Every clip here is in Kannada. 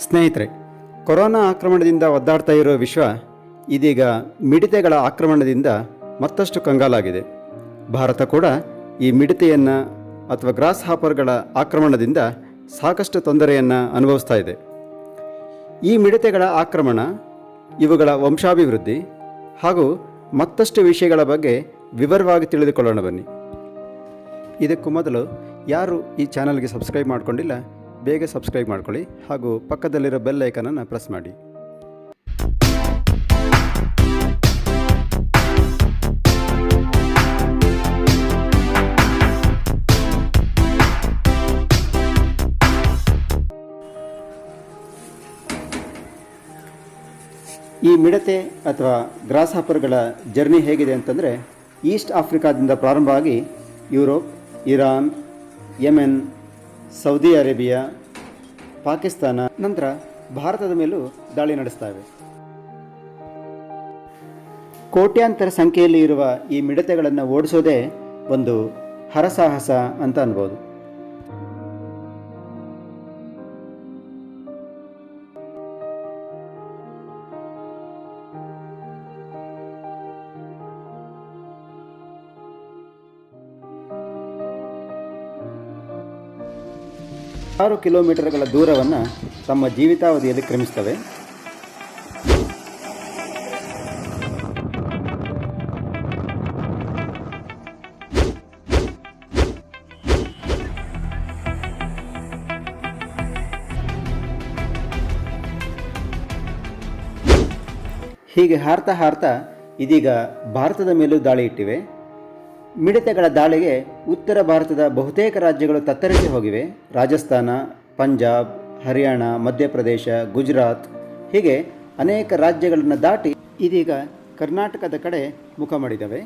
ಸ್ನೇಹಿತರೆ, ಕೊರೋನಾ ಆಕ್ರಮಣದಿಂದ ಒದ್ದಾಡ್ತಾ ಇರೋ ವಿಶ್ವ ಇದೀಗ ಮಿಡತೆಗಳ ಆಕ್ರಮಣದಿಂದ ಮತ್ತಷ್ಟು ಕಂಗಾಲಾಗಿದೆ. ಭಾರತ ಕೂಡ ಈ ಮಿಡತೆಯನ್ನು ಅಥವಾ ಗ್ರಾಸ್ ಹಾಪರ್ಗಳ ಆಕ್ರಮಣದಿಂದ ಸಾಕಷ್ಟು ತೊಂದರೆಯನ್ನು ಅನುಭವಿಸ್ತಾ ಇದೆ. ಈ ಮಿಡತೆಗಳ ಆಕ್ರಮಣ, ಇವುಗಳ ವಂಶಾಭಿವೃದ್ಧಿ ಹಾಗೂ ಮತ್ತಷ್ಟು ವಿಷಯಗಳ ಬಗ್ಗೆ ವಿವರವಾಗಿ ತಿಳಿದುಕೊಳ್ಳೋಣ ಬನ್ನಿ. ಇದಕ್ಕೂ ಮೊದಲು ಯಾರು ಈ ಚಾನಲ್ಗೆ ಸಬ್ಸ್ಕ್ರೈಬ್ ಮಾಡಿಕೊಂಡಿಲ್ಲ, ಬೇಗ ಸಬ್ಸ್ಕ್ರೈಬ್ ಮಾಡ್ಕೊಳ್ಳಿ ಹಾಗೂ ಪಕ್ಕದಲ್ಲಿರೋ ಬೆಲ್ ಐಕನನ್ನು ಪ್ರೆಸ್ ಮಾಡಿ. ಈ ಮಿಡತೆ ಅಥವಾ ಗ್ರಾಸ್ ಹಾಪರ್ಗಳ ಜರ್ನಿ ಹೇಗಿದೆ ಅಂತಂದರೆ, ಈಸ್ಟ್ ಆಫ್ರಿಕಾದಿಂದ ಪ್ರಾರಂಭ ಆಗಿ Europe, Iran, Yemen, Saudi Arabia, Pakistan, ನಂತರ ಭಾರತದ ಮೇಲೂ ದಾಳಿ ನಡೆಸ್ತವೆ. ಕೋಟ್ಯಾಂತರ ಸಂಖ್ಯೆಯಲ್ಲಿ ಇರುವ ಈ ಮಿಡತೆಗಳನ್ನು ಓಡಿಸೋದೇ ಒಂದು ಹರಸಾಹಸ ಅಂತ ಅನ್ಬೋದು. ಆರು ಕಿಲೋಮೀಟರ್ಗಳ ದೂರವನ್ನು ತಮ್ಮ ಜೀವಿತಾವಧಿಯಲ್ಲಿ ಕ್ರಮಿಸ್ತವೆ. ಹೀಗೆ ಹಾರ್ತಾ ಹಾರ್ತಾ ಇದೀಗ ಭಾರತದ ಮೇಲೂ ದಾಳಿ ಇಟ್ಟಿವೆ. ಮಿಡತೆಗಳ ದಾಳಿಗೆ ಉತ್ತರ ಭಾರತದ ಬಹುತೇಕ ರಾಜ್ಯಗಳು ತತ್ತರಿಸಿ ಹೋಗಿವೆ. ರಾಜಸ್ಥಾನ, ಪಂಜಾಬ್, ಹರಿಯಾಣ, ಮಧ್ಯಪ್ರದೇಶ, ಗುಜರಾತ್ ಹೀಗೆ ಅನೇಕ ರಾಜ್ಯಗಳನ್ನು ದಾಟಿ ಇದೀಗ ಕರ್ನಾಟಕದ ಕಡೆ ಮುಖ ಮಾಡಿದವೆ.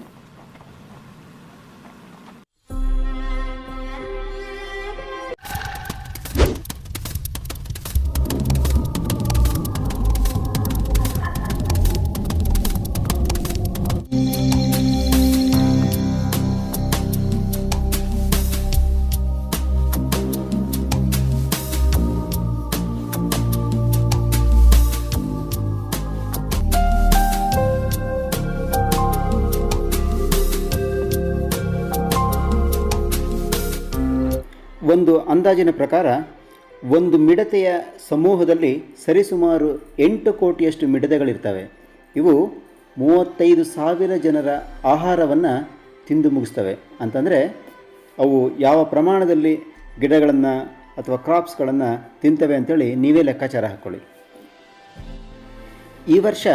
ಒಂದು ಅಂದಾಜಿನ ಪ್ರಕಾರ ಒಂದು ಮಿಡತೆಯ ಸಮೂಹದಲ್ಲಿ ಸರಿಸುಮಾರು 8 ಕೋಟಿಯಷ್ಟು ಮಿಡತೆಗಳಿರ್ತವೆ. ಇವು 35,000 ಜನರ ಆಹಾರವನ್ನು ತಿಂದು ಮುಗಿಸ್ತವೆ. ಅಂತಂದರೆ ಅವು ಯಾವ ಪ್ರಮಾಣದಲ್ಲಿ ಗಿಡಗಳನ್ನು ಅಥವಾ ಕ್ರಾಪ್ಸ್ಗಳನ್ನು ತಿಂತವೆ ಅಂತೇಳಿ ನೀವೇ ಲೆಕ್ಕಾಚಾರ ಹಾಕ್ಕೊಳ್ಳಿ. ಈ ವರ್ಷ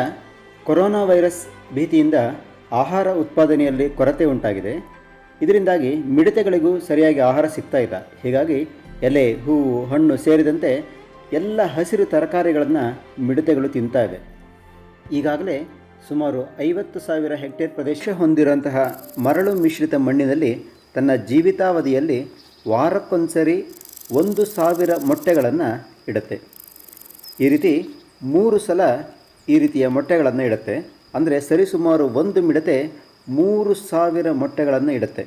ಕೊರೋನಾ ವೈರಸ್ ಭೀತಿಯಿಂದ ಆಹಾರ ಉತ್ಪಾದನೆಯಲ್ಲಿ ಕೊರತೆ ಉಂಟಾಗಿದೆ. ಇದರಿಂದಾಗಿ ಮಿಡತೆಗಳಿಗೂ ಸರಿಯಾಗಿ ಆಹಾರ ಸಿಗ್ತಾ ಇಲ್ಲ. ಹೀಗಾಗಿ ಎಲೆ, ಹೂವು, ಹಣ್ಣು ಸೇರಿದಂತೆ ಎಲ್ಲ ಹಸಿರು ತರಕಾರಿಗಳನ್ನು ಮಿಡತೆಗಳು ತಿಂತಾ ಇವೆ. ಈಗಾಗಲೇ ಸುಮಾರು 50,000 ಹೆಕ್ಟೇರ್ ಪ್ರದೇಶ ಹೊಂದಿರುವಂತಹ ಮರಳು ಮಿಶ್ರಿತ ಮಣ್ಣಿನಲ್ಲಿ ತನ್ನ ಜೀವಿತಾವಧಿಯಲ್ಲಿ ವಾರಕ್ಕೊಂದ್ಸರಿ 1,000 ಮೊಟ್ಟೆಗಳನ್ನು ಇಡುತ್ತೆ. ಈ ರೀತಿ 3 ಸಲ ಈ ರೀತಿಯ ಮೊಟ್ಟೆಗಳನ್ನು ಇಡುತ್ತೆ. ಅಂದರೆ ಸರಿಸುಮಾರು ಒಂದು ಮಿಡತೆ 3,000 ಮೊಟ್ಟೆಗಳನ್ನು ಇಡುತ್ತೆ.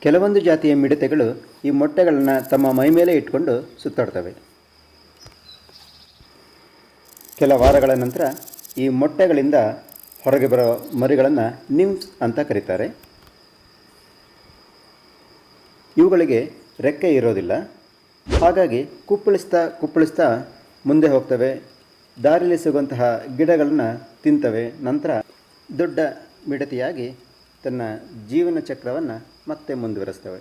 ಕೆಲವೊಂದು ಜಾತಿಯ ಮಿಡತೆಗಳು ಈ ಮೊಟ್ಟೆಗಳನ್ನು ತಮ್ಮ ಮೈಮೇಲೆ ಇಟ್ಕೊಂಡು ಸುತ್ತಾಡ್ತವೆ. ಕೆಲ ವಾರಗಳ ನಂತರ ಈ ಮೊಟ್ಟೆಗಳಿಂದ ಹೊರಗೆ ಬರೋ ಮರಿಗಳನ್ನು ನಿಮ್ಸ್ ಅಂತ ಕರೀತಾರೆ. ಇವುಗಳಿಗೆ ರೆಕ್ಕೆ ಇರೋದಿಲ್ಲ. ಹಾಗಾಗಿ ಕುಪ್ಪಳಿಸ್ತಾ ಮುಂದೆ ಹೋಗ್ತವೆ. ದಾರಿಯಲ್ಲಿ ಸಿಗುವಂತಹ ಗಿಡಗಳನ್ನು ತಿಂತವೆ. ನಂತರ ದೊಡ್ಡ ಮಿಡತೆಯಾಗಿ ತನ್ನ ಜೀವನ ಚಕ್ರವನ್ನು ಮತ್ತೆ ಮುಂದುವರಿಸ್ತವೆ.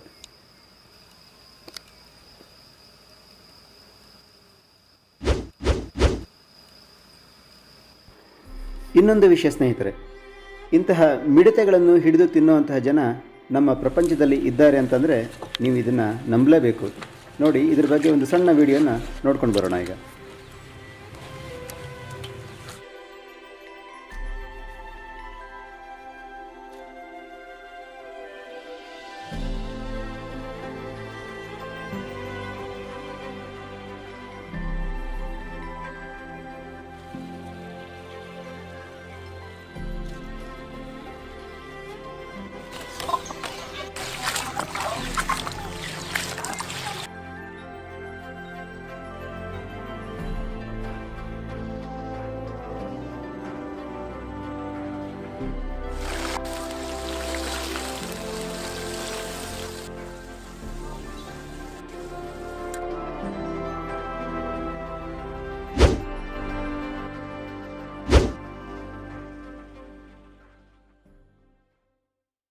ಇನ್ನೊಂದು ವಿಷಯ ಸ್ನೇಹಿತರೆ, ಇಂತಹ ಮಿಡತೆಗಳನ್ನು ಹಿಡಿದು ತಿನ್ನುವಂತಹ ಜನ ನಮ್ಮ ಪ್ರಪಂಚದಲ್ಲಿ ಇದ್ದಾರೆ ಅಂತಂದರೆ ನೀವು ಇದನ್ನು ನಂಬಲೇಬೇಕು. ನೋಡಿ, ಇದ್ರ ಬಗ್ಗೆ ಒಂದು ಸಣ್ಣ ವಿಡಿಯೋನ ನೋಡ್ಕೊಂಡು ಬರೋಣ ಈಗ.